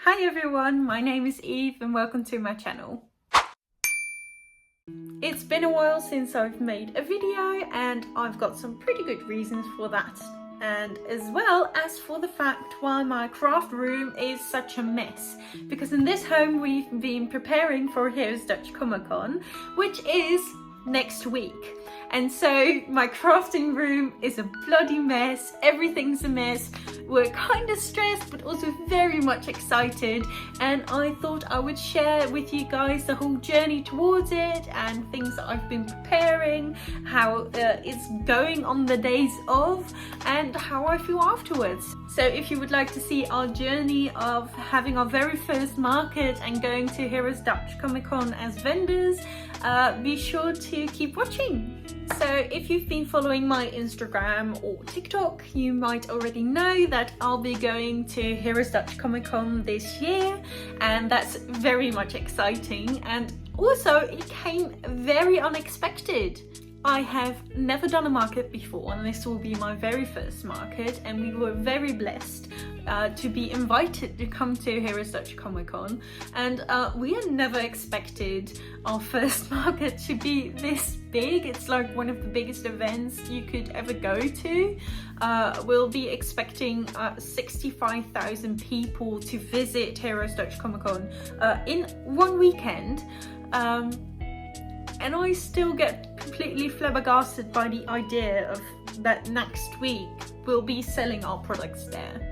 Hi everyone, my name is Eve and welcome to my channel. It's been a while since I've made a video and I've got some pretty good reasons for that, and as well as for the fact why my craft room is such a mess, because in this home we've been preparing for Hereos Dutch Comic Con, which is next week. And so my crafting room is a bloody mess, everything's a mess. We're kind of stressed but also very much excited, and I thought I would share with you guys the whole journey towards it and things that I've been preparing, how it's going on the days of, and how I feel afterwards. So if you would like to see our journey of having our very first market and going to Hereos Dutch Comic Con as vendors, be sure to keep watching. So if you've been following my Instagram or TikTok, you might already know that I'll be going to Hereos Dutch Comic Con this year, and that's very much exciting, and also it came very unexpected. I have never done a market before and this will be my very first market, and we were very blessed to be invited to come to Hereos Dutch Comic Con, and we had never expected our first market to be this big. It's like one of the biggest events you could ever go to. We'll be expecting 65,000 people to visit Hereos Dutch Comic Con in one weekend. And I still get completely flabbergasted by the idea of that next week we'll be selling our products there.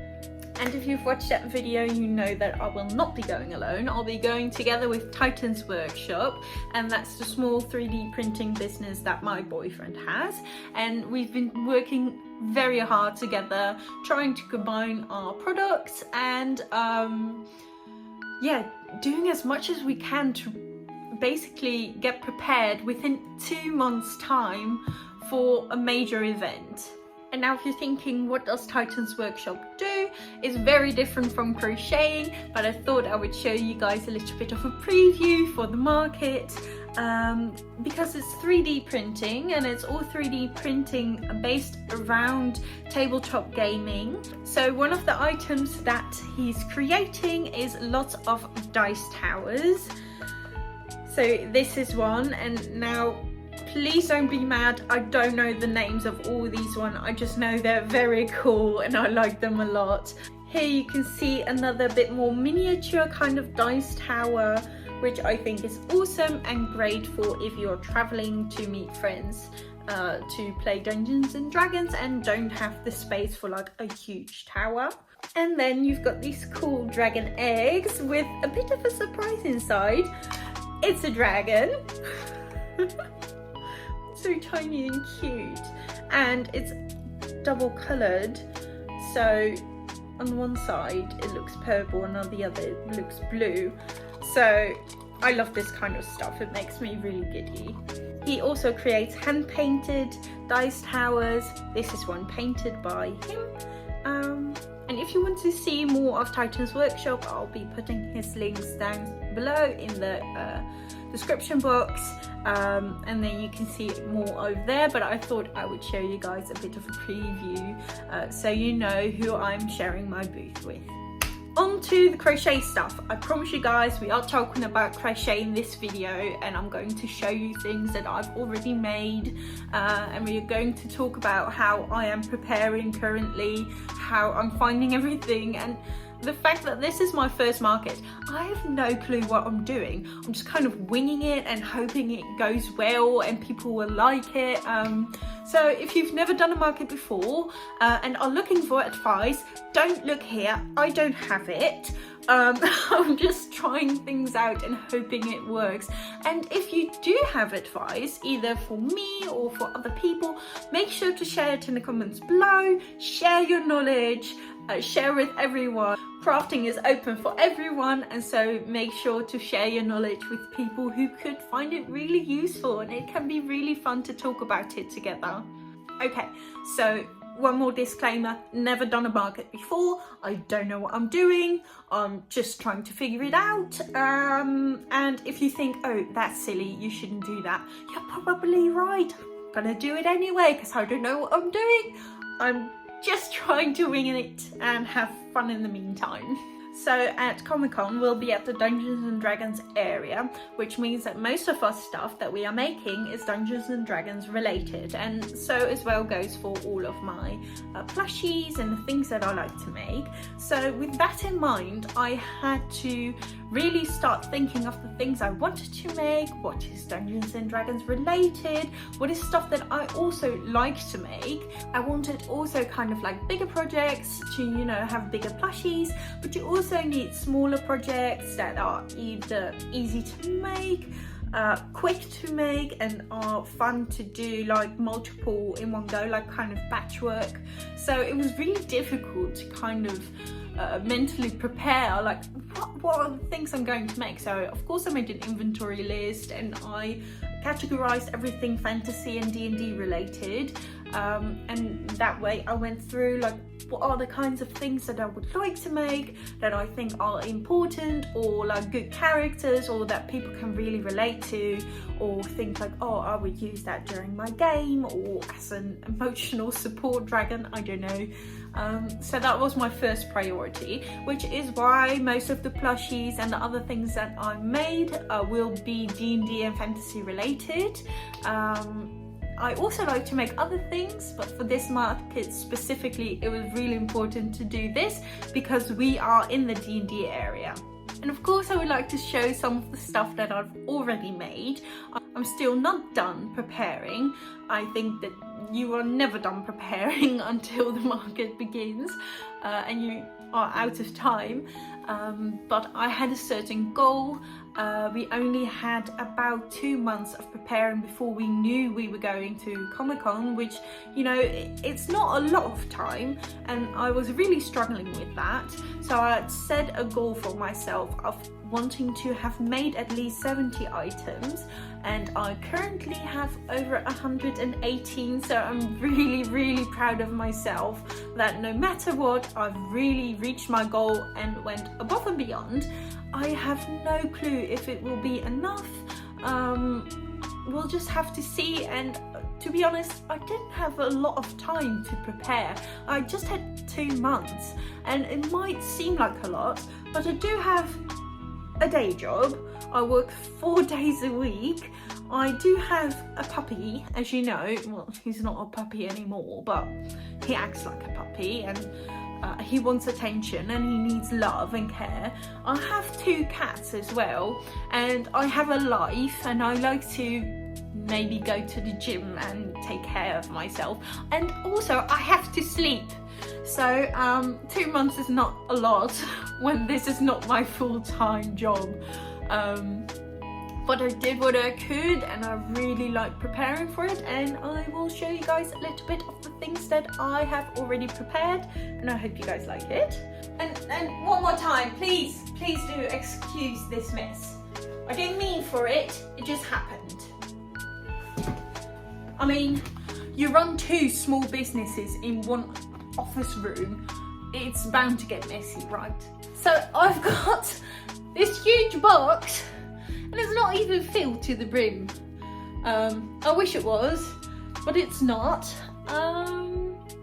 And if you've watched that video, you know that I will not be going alone. I'll be going together with Titan's Workshop, and that's the small 3D printing business that my boyfriend has. And we've been working very hard together, trying to combine our products and yeah, doing as much as we can to basically get prepared within 2 months' time for a major event. And now if you're thinking, what does Titan's Workshop do? It's very different from crocheting, but I thought I would show you guys a little bit of a preview for the market, because it's 3D printing, and it's all 3D printing based around tabletop gaming. So one of the items that he's creating is lots of dice towers. So this is one, and now please don't be mad, I don't know the names of all these ones, I just know they're very cool and I like them a lot. Here you can see another bit more miniature kind of dice tower, which I think is awesome and great for if you're traveling to meet friends to play Dungeons and Dragons and don't have the space for like a huge tower. And then you've got these cool dragon eggs with a bit of a surprise inside. It's a dragon. So tiny and cute, and it's double coloured, so on one side it looks purple and on the other it looks blue. So I love this kind of stuff, it makes me really giddy. He also creates hand painted dice towers. This is one painted by him. And if you want to see more of Titan's Workshop, I'll be putting his links down below in the description box, and then you can see more over there, but I thought I would show you guys a bit of a preview so you know who I'm sharing my booth with. On to the crochet stuff. I promise you guys we are talking about crochet in this video, and I'm going to show you things that I've already made, and we're going to talk about how I am preparing currently, how I'm finding everything, and the fact that this is my first market. I have no clue what I'm doing. I'm just kind of winging it and hoping it goes well and people will like it. So if you've never done a market before and are looking for advice, don't look here, I don't have it. I'm just trying things out and hoping it works. And if you do have advice, either for me or for other people, make sure to share it in the comments below. Share your knowledge, share with everyone. Crafting is open for everyone, and so make sure to share your knowledge with people who could find it really useful, and it can be really fun to talk about it together. Okay, so one more disclaimer, never done a market before, I don't know what I'm doing, I'm just trying to figure it out, and if you think, oh that's silly, you shouldn't do that, you're probably right. I'm gonna do it anyway because I don't know what I'm doing. I'm just trying to wing it and have fun in the meantime. So at Comic Con we'll be at the Dungeons and Dragons area, which means that most of our stuff that we are making is Dungeons and Dragons related, and so as well goes for all of my plushies and the things that I like to make. So with that in mind, I had to really start thinking of the things I wanted to make, what is Dungeons and Dragons related, what is stuff that I also like to make. I wanted also kind of like bigger projects to, you know, have bigger plushies, but you also need smaller projects that are either easy to make, quick to make, and are fun to do, like multiple in one go, like kind of patchwork. So it was really difficult to kind of mentally prepare, like what are the things I'm going to make. So of course I made an inventory list and I categorized everything fantasy and D&D related, and that way I went through like what are the kinds of things that I would like to make that I think are important, or like good characters, or that people can really relate to, or things like, oh, I would use that during my game, or as an emotional support dragon, I don't know. So that was my first priority, which is why most of the plushies and the other things that I made will be D&D and fantasy related. I also like to make other things, but for this market specifically, it was really important to do this because we are in the D&D area. And of course I would like to show some of the stuff that I've already made. I'm still not done preparing. I think that you are never done preparing until the market begins and you are out of time. But I had a certain goal. We only had about 2 months of preparing before we knew we were going to Comic-Con, which, you know, it's not a lot of time, and I was really struggling with that. So I had set a goal for myself of wanting to have made at least 70 items, and I currently have over 118, so I'm really proud of myself that no matter what, I've really reached my goal and went above and beyond. I have no clue if it will be enough. We'll just have to see, and to be honest, I didn't have a lot of time to prepare. I just had 2 months, and it might seem like a lot, but I do have a day job. I work 4 days a week. I do have a puppy, as you know. Well, he's not a puppy anymore, but he acts like a puppy, and he wants attention and he needs love and care. I have 2 cats as well, and I have a life, and I like to maybe go to the gym and take care of myself, and also I have to sleep. So 2 months is not a lot when this is not my full-time job. But I did what I could, and I really like preparing for it, and I will show you guys a little bit of the things that I have already prepared, and I hope you guys like it. And one more time, please do excuse this mess. I didn't mean for it, it just happened. I mean, you run 2 small businesses in one office room, it's bound to get messy, right? So I've got this huge box, and it's not even filled to the brim. I wish it was, but it's not.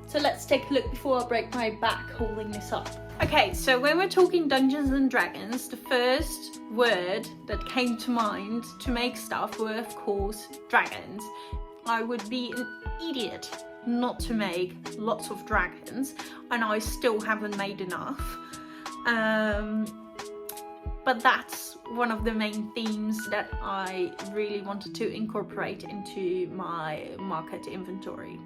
So let's take a look before I break my back holding this up. Okay, so when we're talking Dungeons and Dragons, the first word that came to mind to make stuff were, of course, dragons. I would be an idiot not to make lots of dragons, and I still haven't made enough. But that's one of the main themes that I really wanted to incorporate into my market inventory.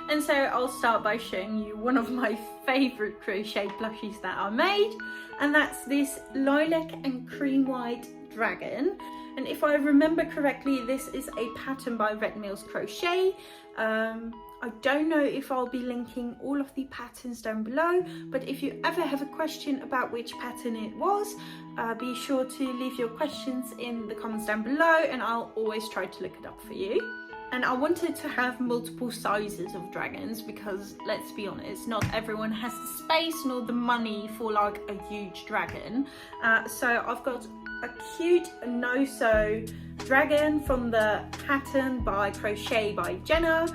And so I'll start by showing you one of my favorite crochet plushies that I made, and that's this lilac and cream white dragon. And if I remember correctly, this is a pattern by Red Mills Crochet. I don't know if I'll be linking all of the patterns down below, but if you ever have a question about which pattern it was, be sure to leave your questions in the comments down below, and I'll always try to look it up for you. And I wanted to have multiple sizes of dragons because, let's be honest, not everyone has the space nor the money for like a huge dragon. So I've got a cute no-sew dragon from the pattern by Crochet by Jenna.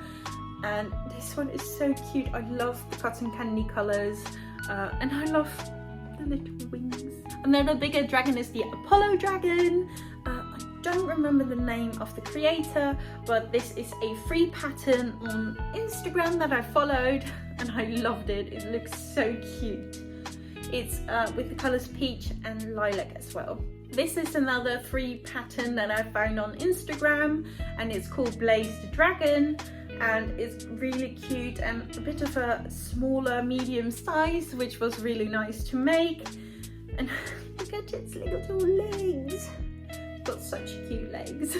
And this one is so cute. I love the cotton candy colours, and I love the little wings. And then a bigger dragon is the Apollo dragon. I don't remember the name of the creator, but this is a free pattern on Instagram that I followed and I loved it. It looks so cute. It's with the colours peach and lilac as well. This is another free pattern that I found on Instagram and it's called Blaze the Dragon, and it's really cute and a bit of a smaller medium size, which was really nice to make. And look at its little legs. Got such cute legs.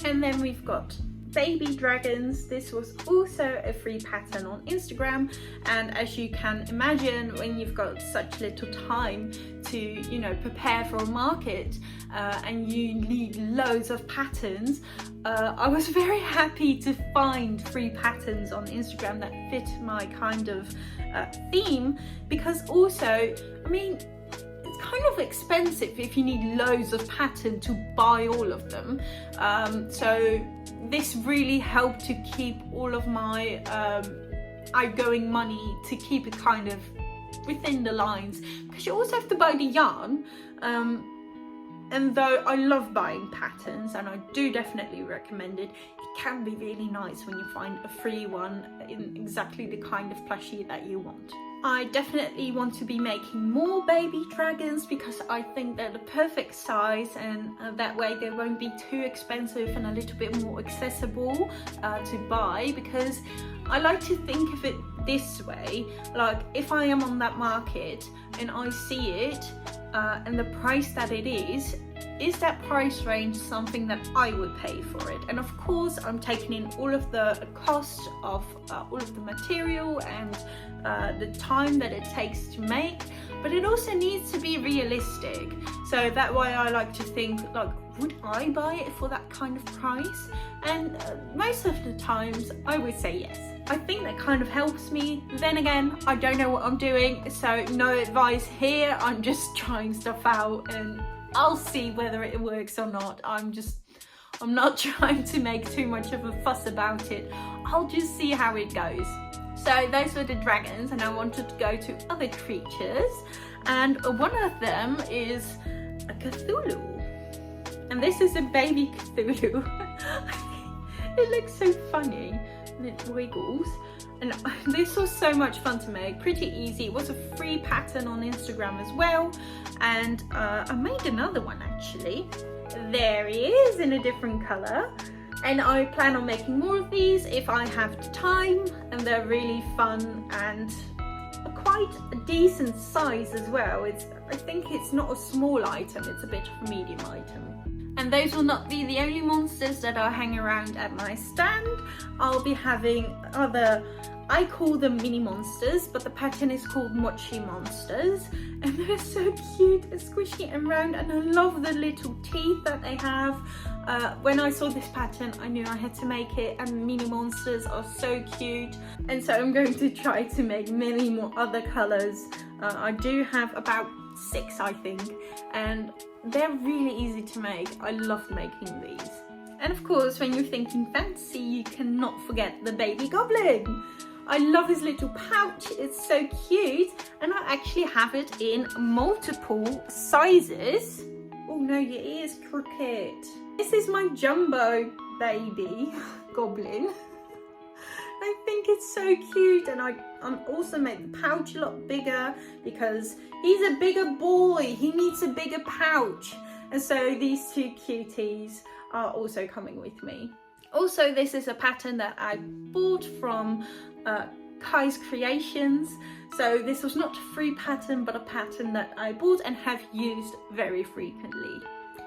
And then we've got baby dragons. This was also a free pattern on Instagram, and as you can imagine, when you've got such little time to, you know, prepare for a market and you need loads of patterns, I was very happy to find free patterns on Instagram that fit my kind of theme, because also, I mean, it's kind of expensive if you need loads of pattern to buy all of them. So this really helped to keep all of my outgoing money, to keep it kind of within the lines, because you also have to buy the yarn. And though I love buying patterns and I do definitely recommend it, it can be really nice when you find a free one in exactly the kind of plushie that you want. I definitely want to be making more baby dragons because I think they're the perfect size, and that way they won't be too expensive and a little bit more accessible to buy, because I like to think of it this way, like if I am on that market and I see it and the price that it is that price range something that I would pay for it? And of course I'm taking in all of the cost of all of the material and the time that it takes to make, but it also needs to be realistic. So that way I like to think, like, would I buy it for that kind of price? And most of the times I would say yes. I think that kind of helps me. Then again, I don't know what I'm doing, so no advice here. I'm just trying stuff out and I'll see whether it works or not. I'm not trying to make too much of a fuss about it. I'll just see how it goes. So those were the dragons, and I wanted to go to other creatures, and one of them is a Cthulhu, and this is a baby Cthulhu. It looks so funny and it wiggles, and this was so much fun to make, pretty easy. It was a free pattern on Instagram as well, and I made another one actually. There he is in a different colour. And I plan on making more of these if I have the time, and they're really fun and quite a decent size as well. I think it's not a small item, it's a bit of a medium item. And those will not be the only monsters that I'll hang around at my stand. I'll be having other, I call them mini monsters, but the pattern is called mochi monsters, and they're so cute and squishy and round, and I love the little teeth that they have. When I saw this pattern, I knew I had to make it, and mini monsters are so cute, and so I'm going to try to make many more other colours. I do have about 6, I think, and they're really easy to make. I love making these. And of course, when you're thinking fancy, you cannot forget the baby goblin. I love his little pouch, it's so cute, and I actually have it in multiple sizes. Oh no, your ear's crooked. This is my jumbo baby goblin. I think it's so cute, and I'm also made the pouch a lot bigger because he's a bigger boy, he needs a bigger pouch. And so these two cuties are also coming with me. Also, this is a pattern that I bought from Kai's Creations. So this was not a free pattern, but a pattern that I bought and have used very frequently.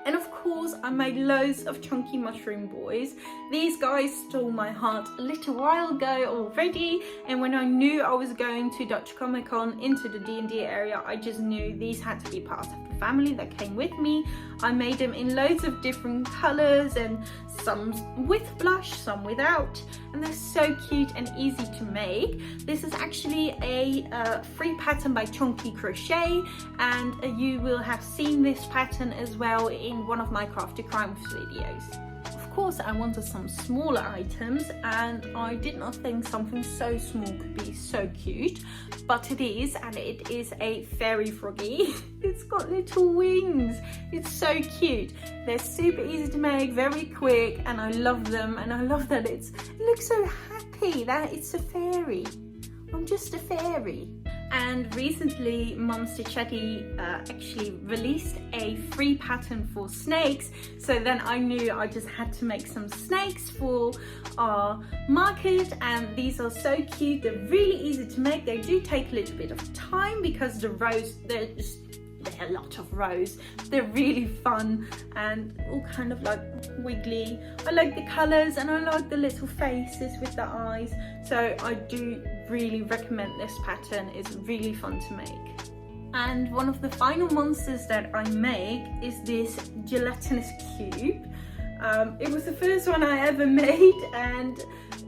And of course, I made loads of chunky mushroom boys. These guys stole my heart a little while ago already, and when I knew I was going to Dutch Comic Con into the D&D area, I just knew these had to be part of the family that came with me. I made them in loads of different colours, and some with blush, some without, and they're so cute and easy to make. This is actually a free pattern by Chunky Crochet, and you will have seen this pattern as well in one of my Crafty Crimes videos. Of course I wanted some smaller items, and I did not think something so small could be so cute, but it is, and it is a fairy froggy. It's got little wings. It's so cute. They're super easy to make, very quick, and I love them, and I love that it looks so happy that it's a fairy. I'm just a fairy. And recently Mum Stitchetti actually released a free pattern for snakes, so then I knew I just had to make some snakes for our market, and these are so cute. They're really easy to make. They do take a little bit of time because the rows, they're a lot of rows. They're really fun and all kind of like wiggly. I like the colours, and I like the little faces with the eyes, so I do really recommend this pattern. It's really fun to make. And one of the final monsters that I make is this gelatinous cube. It was the first one I ever made, and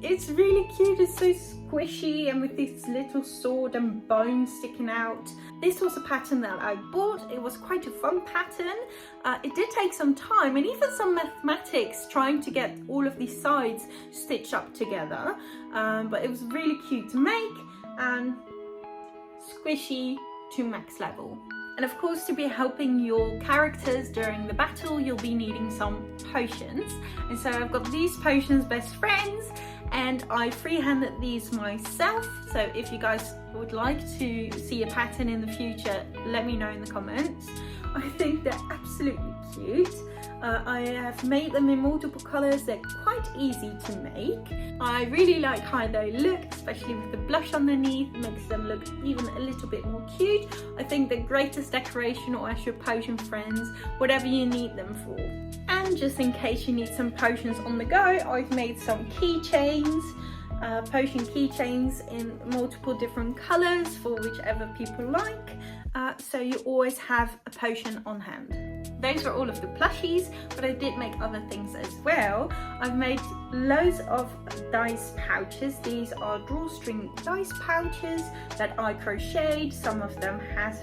it's really cute. It's so squishy and with this little sword and bone sticking out. This was a pattern that I bought. It was quite a fun pattern. It did take some time and even some mathematics trying to get all of these sides stitched up together, but it was really cute to make and squishy to max level. And of course, to be helping your characters during the battle, you'll be needing some potions. And so I've got these potions, best friends, and I freehanded these myself. So if you guys would like to see a pattern in the future, let me know in the comments. I think they're absolutely cute. I have made them in multiple colours. They're quite easy to make. I really like how they look, especially with the blush underneath. It makes them look even a little bit more cute. I think the greatest decoration or as your potion friends, whatever you need them for. And just in case you need some potions on the go, I've made some keychains. Potion keychains in multiple different colours for whichever people like, so you always have a potion on hand. Those are all of the plushies, but I did make other things as well. I've made loads of dice pouches. These are drawstring dice pouches that I crocheted. Some of them have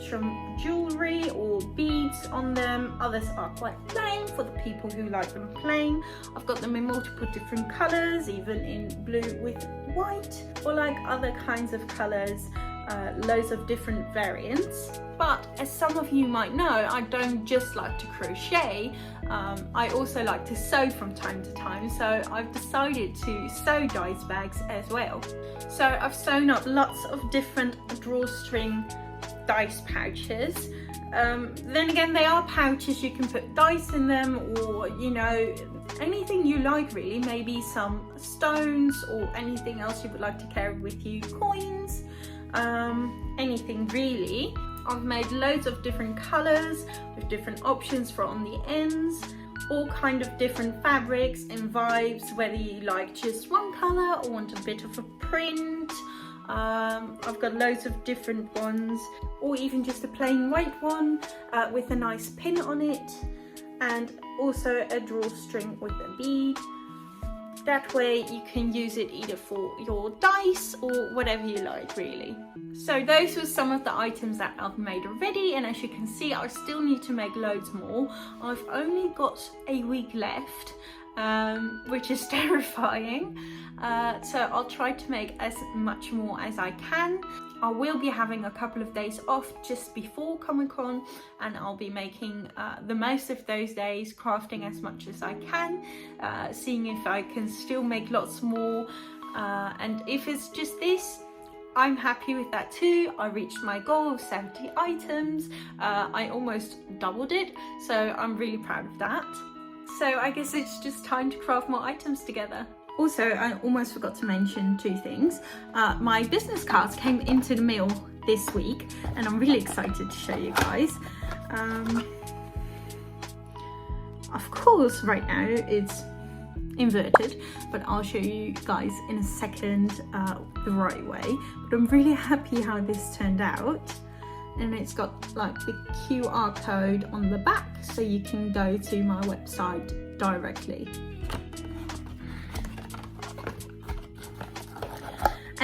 some jewellery or beads on them. Others are quite plain for the people who like them plain. I've got them in multiple different colours, even in blue with white, or like other kinds of colours. Loads of different variants. But as some of you might know, I don't just like to crochet, I also like to sew from time to time, so I've decided to sew dice bags as well. So I've sewn up lots of different drawstring dice pouches. Then again, they are pouches, you can put dice in them, or you know, anything you like really, maybe some stones or anything else you would like to carry with you, coins, anything really. I've made loads of different colours with different options for on the ends, all kind of different fabrics and vibes, whether you like just one colour or want a bit of a print. I've got loads of different ones, or even just a plain white one with a nice pin on it, and also a drawstring with a bead. That way you can use it either for your dice or whatever you like really. So those were some of the items that I've made already, and as you can see, I still need to make loads more. I've only got a week left, which is terrifying. So I'll try to make as much more as I can. I will be having a couple of days off just before Comic Con, and I'll be making the most of those days, crafting as much as I can, seeing if I can still make lots more, and if it's just this, I'm happy with that too. I reached my goal of 70 items. I almost doubled it, so I'm really proud of that. So I guess it's just time to craft more items together. Also, I almost forgot to mention two things. My business cards came into the mail this week, and I'm really excited to show you guys. Of course, right now it's inverted, but I'll show you guys in a second the right way. But I'm really happy how this turned out. And it's got like the QR code on the back, so you can go to my website directly.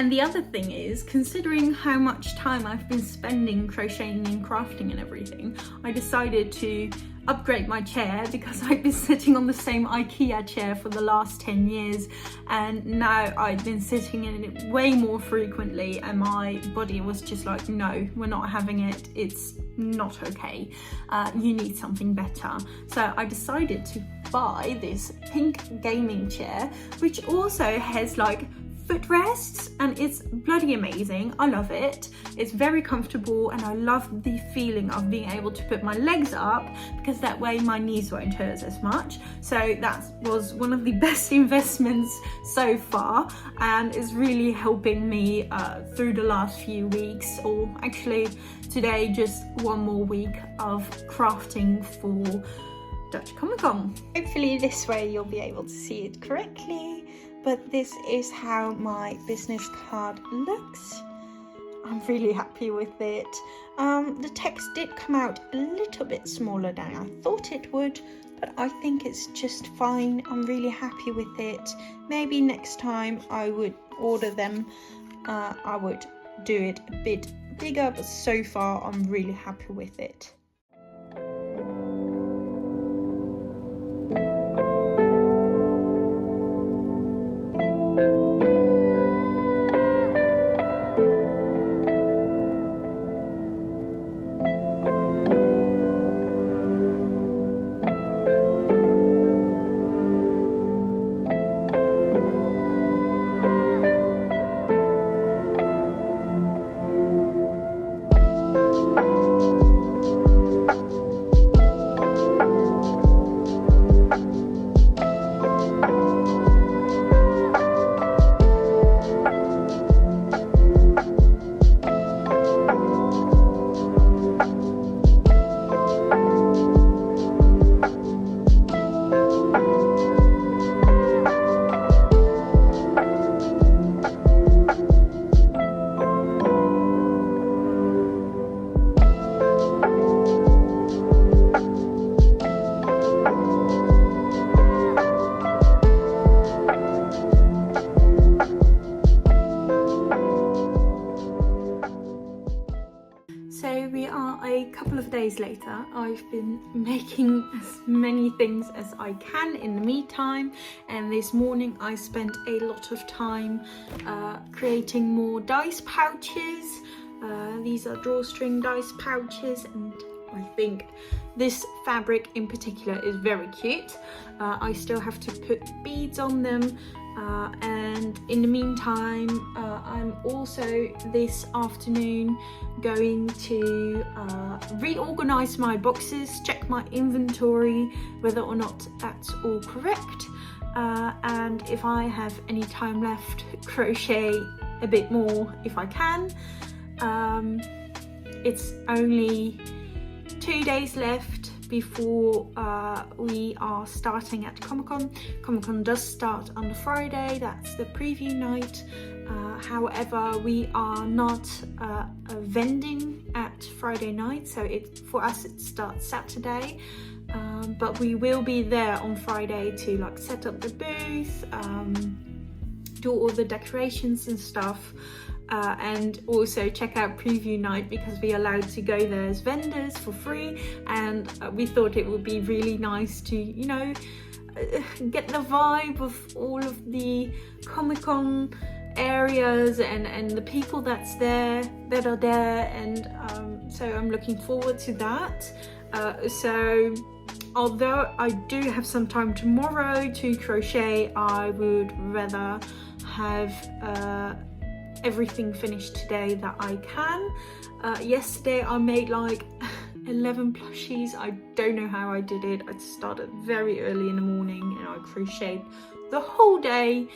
And the other thing is, considering how much time I've been spending crocheting and crafting and everything, I decided to upgrade my chair because I've been sitting on the same IKEA chair for the last 10 years, and now I've been sitting in it way more frequently, and my body was just like, no, we're not having it, it's not okay, you need something better. So I decided to buy this pink gaming chair, which also has like footrests, and it's bloody amazing. I love it. It's very comfortable, and I love the feeling of being able to put my legs up, because that way my knees won't hurt as much. So that was one of the best investments so far, and is really helping me through the last few weeks, or actually today just one more week of crafting for Dutch Comic Con. Hopefully this way you'll be able to see it correctly. But this is how my business card looks. I'm really happy with it. The text did come out a little bit smaller than I thought it would, but I think it's just fine. I'm really happy with it. Maybe next time I would order them, I would do it a bit bigger, but so far I'm really happy with it. Days later, I've been making as many things as I can in the meantime, and this morning I spent a lot of time creating more dice pouches. These are drawstring dice pouches, and I think this fabric in particular is very cute. I still have to put beads on them, and in the meantime I'm also this afternoon going to reorganize my boxes, check my inventory, whether or not that's all correct, and if I have any time left, crochet a bit more if I can. It's only 2 days left before we are starting at Comic Con. Comic Con does start on the Friday, that's the preview night. However, we are not vending at Friday night, so for us it starts Saturday. But we will be there on Friday to like set up the booth, do all the decorations and stuff. And also check out preview night, because we're allowed to go there as vendors for free, and we thought it would be really nice to, you know, get the vibe of all of the Comic-Con areas and the people that are there, and so I'm looking forward to that. So although I do have some time tomorrow to crochet, I would rather have everything finished today that I can. Yesterday I made like 11 plushies. I don't know how I did it. I started very early in the morning and I crocheted the whole day.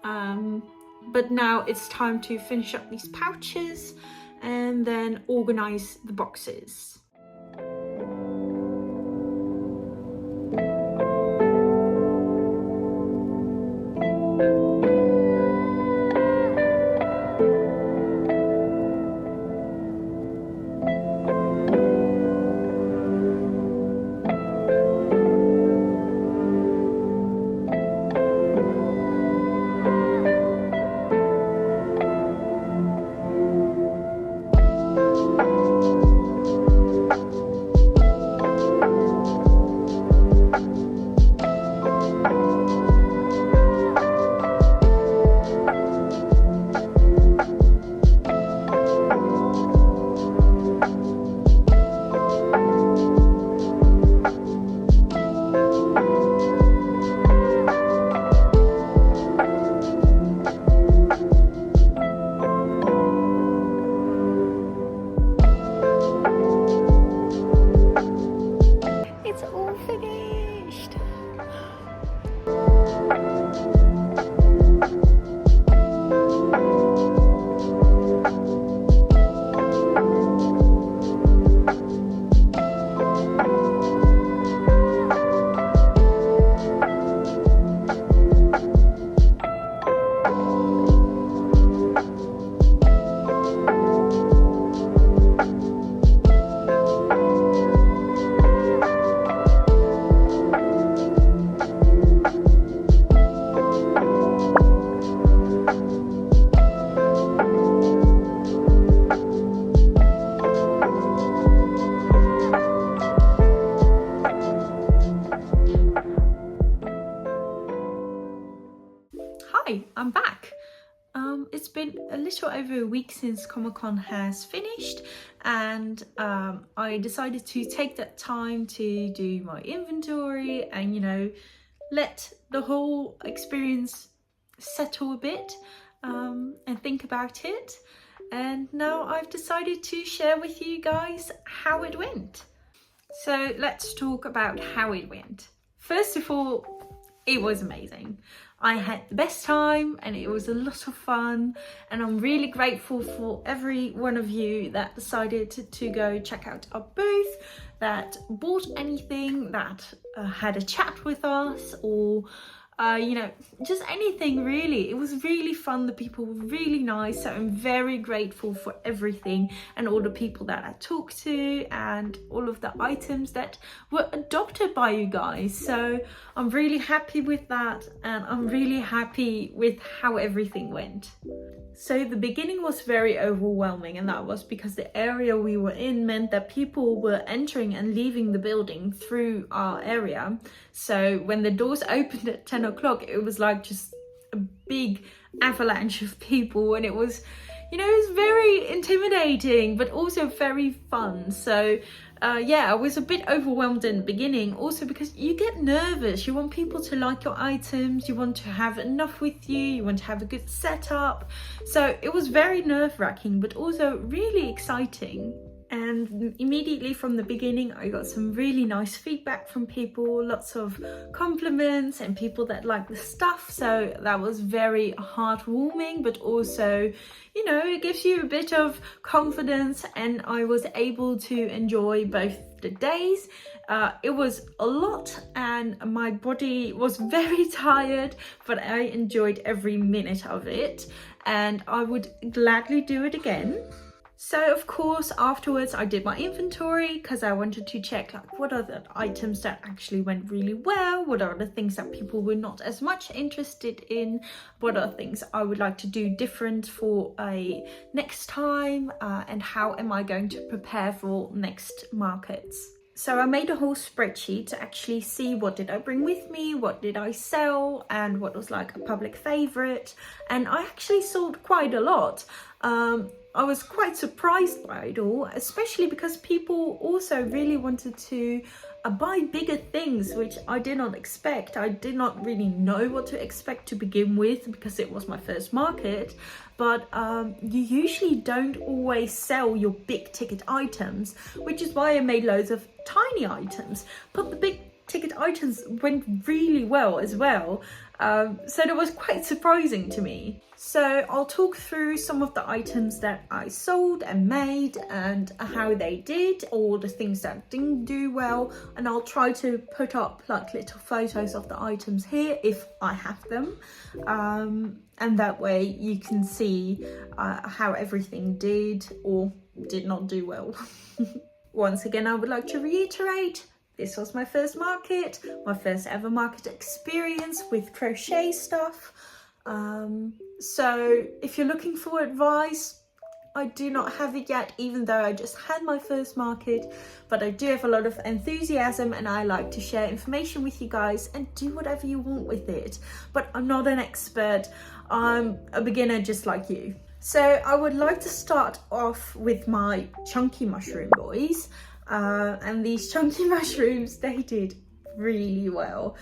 But now it's time to finish up these pouches and then organize the boxes. been a little over a week since Comic Con has finished, and I decided to take that time to do my inventory and, you know, let the whole experience settle a bit and think about it. And now I've decided to share with you guys how it went. So let's talk about how it went. First of all, it was amazing. I had the best time and it was a lot of fun, and I'm really grateful for every one of you that decided to go check out our booth, that bought anything, that had a chat with us, or you know, just anything really. It was really fun. The people were really nice, so I'm very grateful for everything and all the people that I talked to and all of the items that were adopted by you guys. So I'm really happy with that, and I'm really happy with how everything went. So the beginning was very overwhelming, and that was because the area we were in meant that people were entering and leaving the building through our area. So when the doors opened at 10 o'clock, it was like just a big avalanche of people, and it was, you know, it was very intimidating but also very fun. So yeah, I was a bit overwhelmed in the beginning, also because you get nervous. You want people to like your items, you want to have enough with you, you want to have a good setup. So it was very nerve-wracking but also really exciting. And immediately from the beginning, I got some really nice feedback from people, lots of compliments and people that like the stuff. So that was very heartwarming, but also, you know, it gives you a bit of confidence, and I was able to enjoy both the days. It was a lot and my body was very tired, but I enjoyed every minute of it and I would gladly do it again. So of course afterwards I did my inventory because I wanted to check like what are the items that actually went really well, what are the things that people were not as much interested in, what are things I would like to do different for a next time, and how am I going to prepare for next markets. So I made a whole spreadsheet to actually see what did I bring with me, what did I sell, and what was like a public favorite. And I actually sold quite a lot. I was quite surprised by it all, especially because people also really wanted to buy bigger things, which I did not expect. I did not really know what to expect to begin with because it was my first market. But you usually don't always sell your big ticket items, which is why I made loads of tiny items. But the big ticket items went really well as well. So that was quite surprising to me. So I'll talk through some of the items that I sold and made and how they did, or the things that didn't do well, and I'll try to put up like little photos of the items here if I have them, and that way you can see how everything did or did not do well. Once again, I would like to reiterate, this was my first market, my first ever market experience with crochet stuff. So if you're looking for advice, I do not have it yet, even though I just had my first market, but I do have a lot of enthusiasm and I like to share information with you guys and do whatever you want with it. But I'm not an expert, I'm a beginner just like you. So I would like to start off with my chunky mushroom boys. And these chunky mushrooms, they did really well.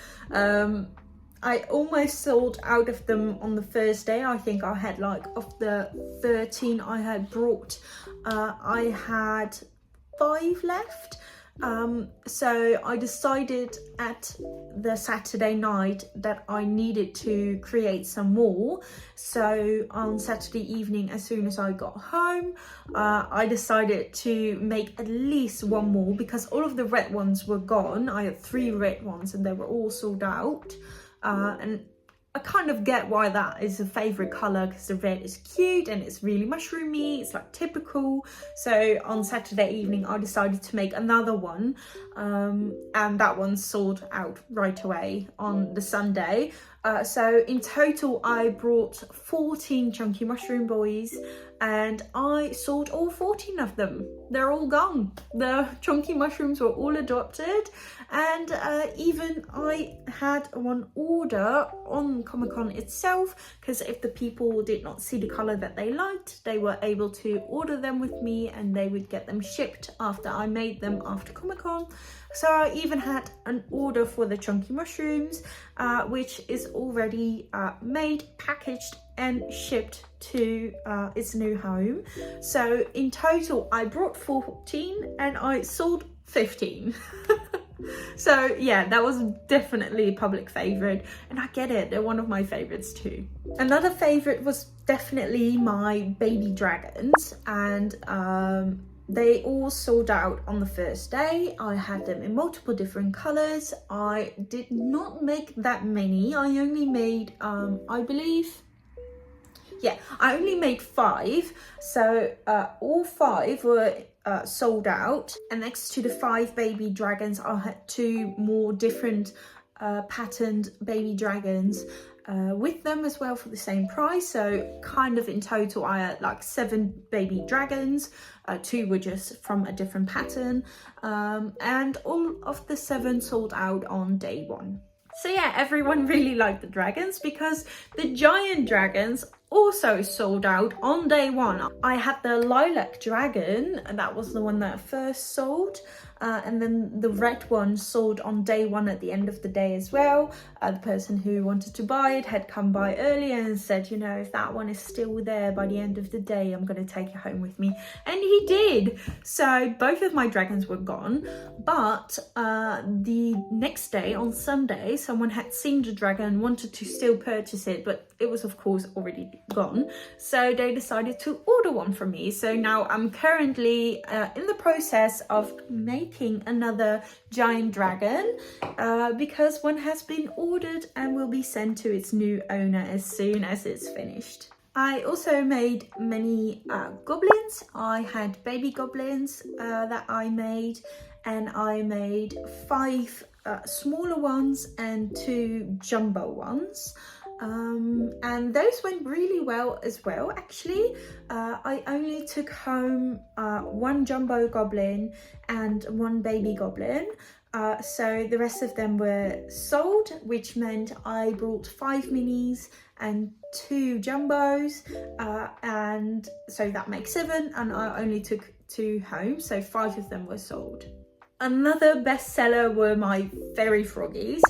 I almost sold out of them on the first day. I think I had like, of the 13 I had brought, I had 5 left. So I decided at the Saturday night that I needed to create some more. So on Saturday evening, as soon as I got home, I decided to make at least one more because all of the red ones were gone. I had 3 red ones and they were all sold out. And I kind of get why that is a favorite color, because the red is cute and it's really mushroomy, it's like typical. So on Saturday evening I decided to make another one, and that one sold out right away on the Sunday. So in total I brought 14 chunky mushroom boys, and I sold all 14 of them. They're all gone. The chunky mushrooms were all adopted, and even I had one order on Comic-Con itself, because if the people did not see the color that they liked, they were able to order them with me and they would get them shipped after I made them after Comic-Con. So I even had an order for the chunky mushrooms, which is already made, packaged and shipped to its new home. So in total I brought 14 and I sold 15. So yeah, that was definitely a public favorite, and I get it, they're one of my favorites too. Another favorite was definitely my baby dragons, and they all sold out on the first day. I had them in multiple different colors. I did not make that many. I only made I believe, yeah, I only made 5. So all 5 were sold out, and next to the 5 baby dragons I had 2 more different patterned baby dragons with them as well for the same price. So kind of in total I had like 7 baby dragons. 2 were just from a different pattern, and all of the 7 sold out on day 1. So yeah, everyone really liked the dragons, because the giant dragons also sold out on day 1. I had the lilac dragon, and that was the one that I first sold, and then the red one sold on day 1 at the end of the day as well. The person who wanted to buy it had come by earlier and said, you know, if that one is still there by the end of the day, I'm going to take it home with me, and he did. So both of my dragons were gone, but the next day on Sunday someone had seen the dragon and wanted to still purchase it, but it was of course already gone, so they decided to order one from me. So now I'm currently in the process of making another giant dragon, because one has been ordered and will be sent to its new owner as soon as it's finished. I also made many goblins. I had baby goblins that I made, and I made 5 smaller ones and 2 jumbo ones. And those went really well as well, actually. I only took home 1 jumbo goblin and 1 baby goblin. So the rest of them were sold, which meant I brought 5 minis and 2 jumbos, and so that makes 7, and I only took 2 home, so 5 of them were sold. Another bestseller were my fairy froggies.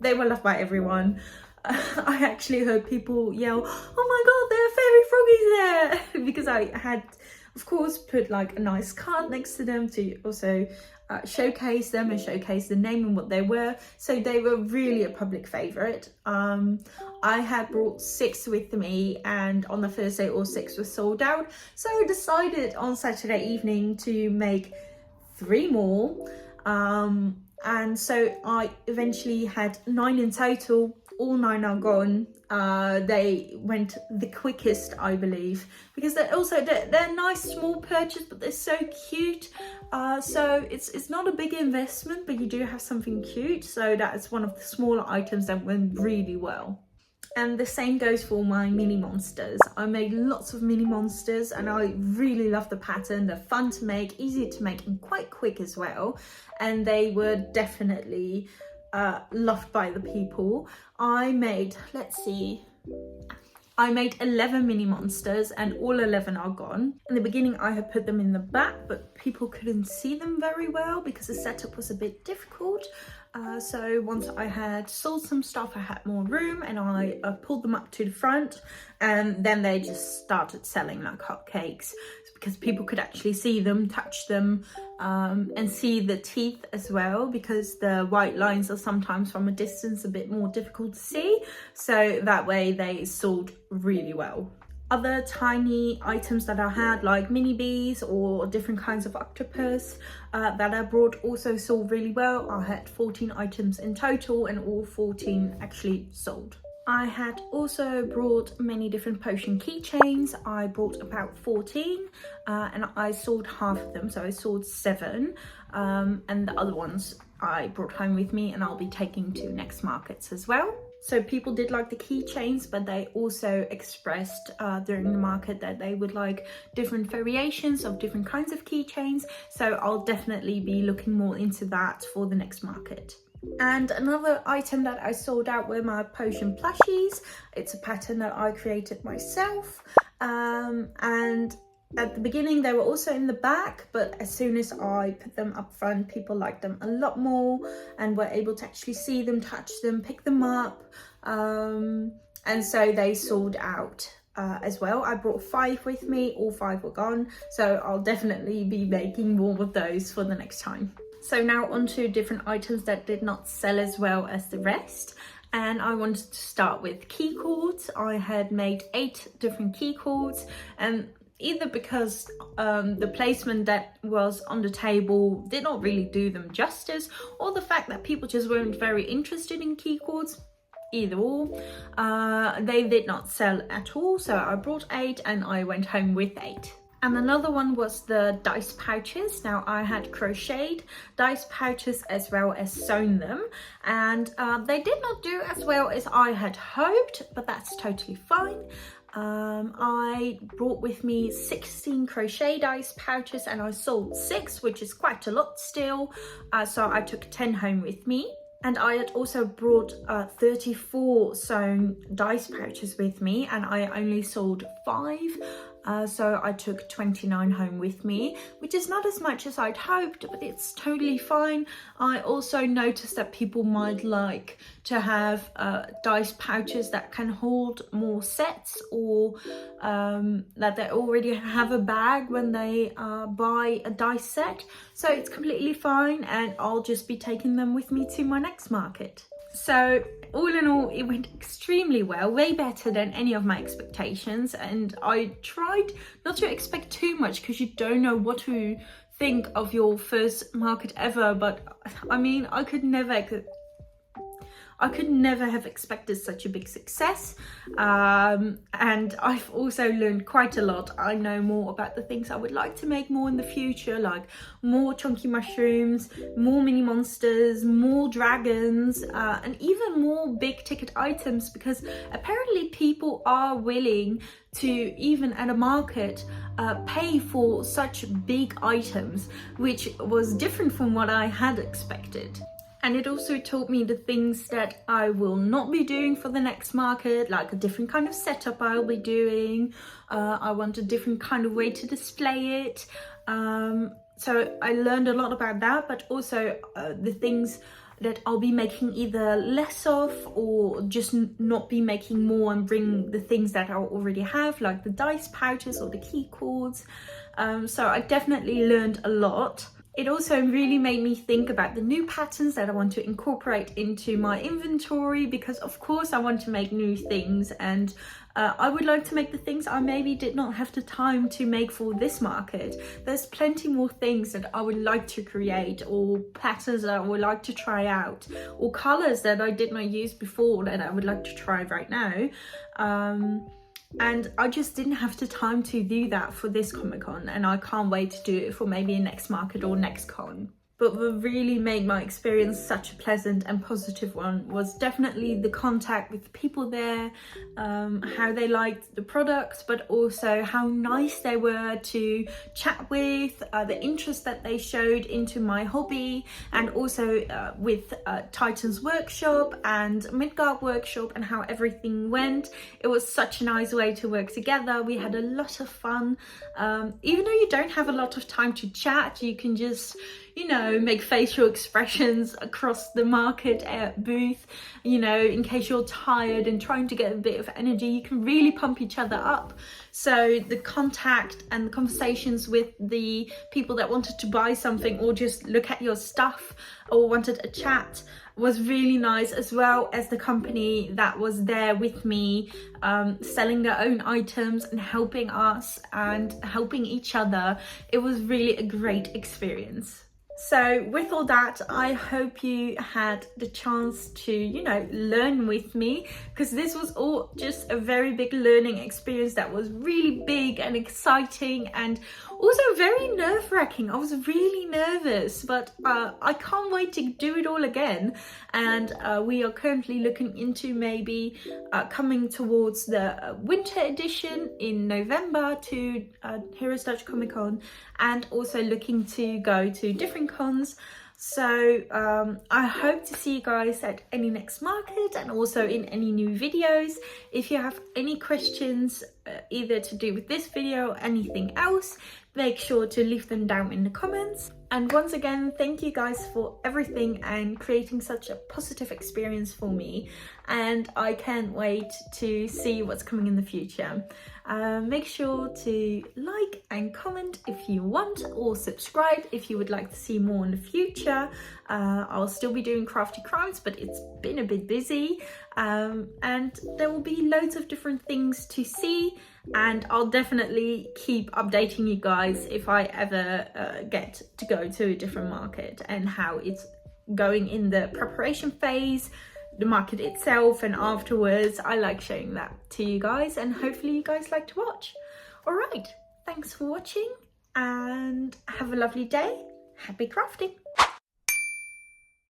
They were loved by everyone. I actually heard people yell, "Oh my god, there are fairy froggies there!" because I had, of course, put like a nice card next to them to also showcase them and showcase the name and what they were. So they were really a public favorite. I had brought 6 with me, and on the first day all 6 were sold out. So I decided on Saturday evening to make 3 more. And so I eventually had 9 in total. All 9 are gone. They went the quickest, I believe, because they're nice small purchase, but they're so cute. So it's not a big investment, but you do have something cute. So that is one of the smaller items that went really well. And the same goes for my mini monsters. I made lots of mini monsters, and I really love the pattern. They're fun to make, easy to make, and quite quick as well. And they were definitely loved by the people. I made, let's see, I made 11 mini monsters, and all 11 are gone. In the beginning I had put them in the back, but people couldn't see them very well because the setup was a bit difficult. So once I had sold some stuff, I had more room, and I pulled them up to the front, and then they just started selling like hotcakes, because people could actually see them, touch them, and see the teeth as well, because the white lines are sometimes from a distance a bit more difficult to see. So that way they sold really well. Other tiny items that I had, like mini bees or different kinds of octopus that I brought, also sold really well. I had 14 items in total, and all 14 actually sold. I had also brought many different potion keychains. I brought about 14 and I sold half of them, so I sold 7, and the other ones I brought home with me, and I'll be taking to next markets as well. So people did like the keychains, but they also expressed during the market that they would like different variations of different kinds of keychains. So I'll definitely be looking more into that for the next market. And another item that I sold out were my potion plushies. It's a pattern that I created myself, and at the beginning they were also in the back, but as soon as I put them up front, people liked them a lot more and were able to actually see them, touch them, pick them up, and so they sold out as well. I brought 5 with me, all 5 were gone, so I'll definitely be making more of those for the next time. So now on to different items that did not sell as well as the rest. And I wanted to start with key cords. I had made 8 different key cords, and either because the placement that was on the table did not really do them justice, or the fact that people just weren't very interested in key cords, either or, they did not sell at all. So I brought 8 and I went home with 8. And another one was the dice pouches. Now I had crocheted dice pouches as well as sewn them, and they did not do as well as I had hoped, but that's totally fine. I brought with me 16 crochet dice pouches and I sold 6, which is quite a lot still, so I took 10 home with me. And I had also brought 34 sewn dice pouches with me, and I only sold 5. So I took 29 home with me, which is not as much as I'd hoped, but it's totally fine. I also noticed that people might like to have dice pouches that can hold more sets, or that they already have a bag when they buy a dice set. So it's completely fine, and I'll just be taking them with me to my next market. So all in all, it went extremely well, way better than any of my expectations, and I tried not to expect too much because you don't know what to think of your first market ever, but I mean, I could never have expected such a big success, and I've also learned quite a lot. I know more about the things I would like to make more in the future, like more chunky mushrooms, more mini monsters, more dragons, and even more big ticket items, because apparently people are willing to, even at a market, pay for such big items, which was different from what I had expected. And it also taught me the things that I will not be doing for the next market, like a different kind of setup I'll be doing. I want a different kind of way to display it. So I learned a lot about that, but also the things that I'll be making either less of, or just not be making more and bring the things that I already have, like the dice pouches or the key cords. So I definitely learned a lot. It also really made me think about the new patterns that I want to incorporate into my inventory, because of course I want to make new things, and I would like to make the things I maybe did not have the time to make for this market. There's plenty more things that I would like to create, or patterns that I would like to try out, or colors that I did not use before that I would like to try right now. And I just didn't have the time to do that for this Comic Con, and I can't wait to do it for maybe a next market or next con. But what really made my experience such a pleasant and positive one was definitely the contact with the people there, how they liked the products, but also how nice they were to chat with, the interest that they showed into my hobby, and also with Titan's Workshop and Midguard Workshop, and how everything went. It was such a nice way to work together. We had a lot of fun. Even though you don't have a lot of time to chat, you can just, you know, make facial expressions across the market booth, you know, in case you're tired and trying to get a bit of energy. You can really pump each other up. So the contact and the conversations with the people that wanted to buy something or just look at your stuff or wanted a chat was really nice, as well as the company that was there with me, selling their own items and helping us and helping each other. It was really a great experience. So with all that, I hope you had the chance to, you know, learn with me, because this was all just a very big learning experience that was really big and exciting and also very nerve-wracking. I was really nervous, but I can't wait to do it all again. And we are currently looking into maybe coming towards the winter edition in November to Hereos Dutch Comic Con, and also looking to go to different cons. So I hope to see you guys at any next market and also in any new videos. If you have any questions either to do with this video or anything else, make sure to leave them down in the comments. And once again, thank you guys for everything and creating such a positive experience for me, and I can't wait to see what's coming in the future. Make sure to like and comment if you want, or subscribe if you would like to see more in the future. I'll still be doing crafty crimes, but it's been a bit busy, and there will be loads of different things to see, and I'll definitely keep updating you guys if I ever get to go to a different market and how it's going in the preparation phase, the market itself, and afterwards. I like showing that to you guys, and hopefully you guys like to watch. All right, thanks for watching and have a lovely day. Happy crafting.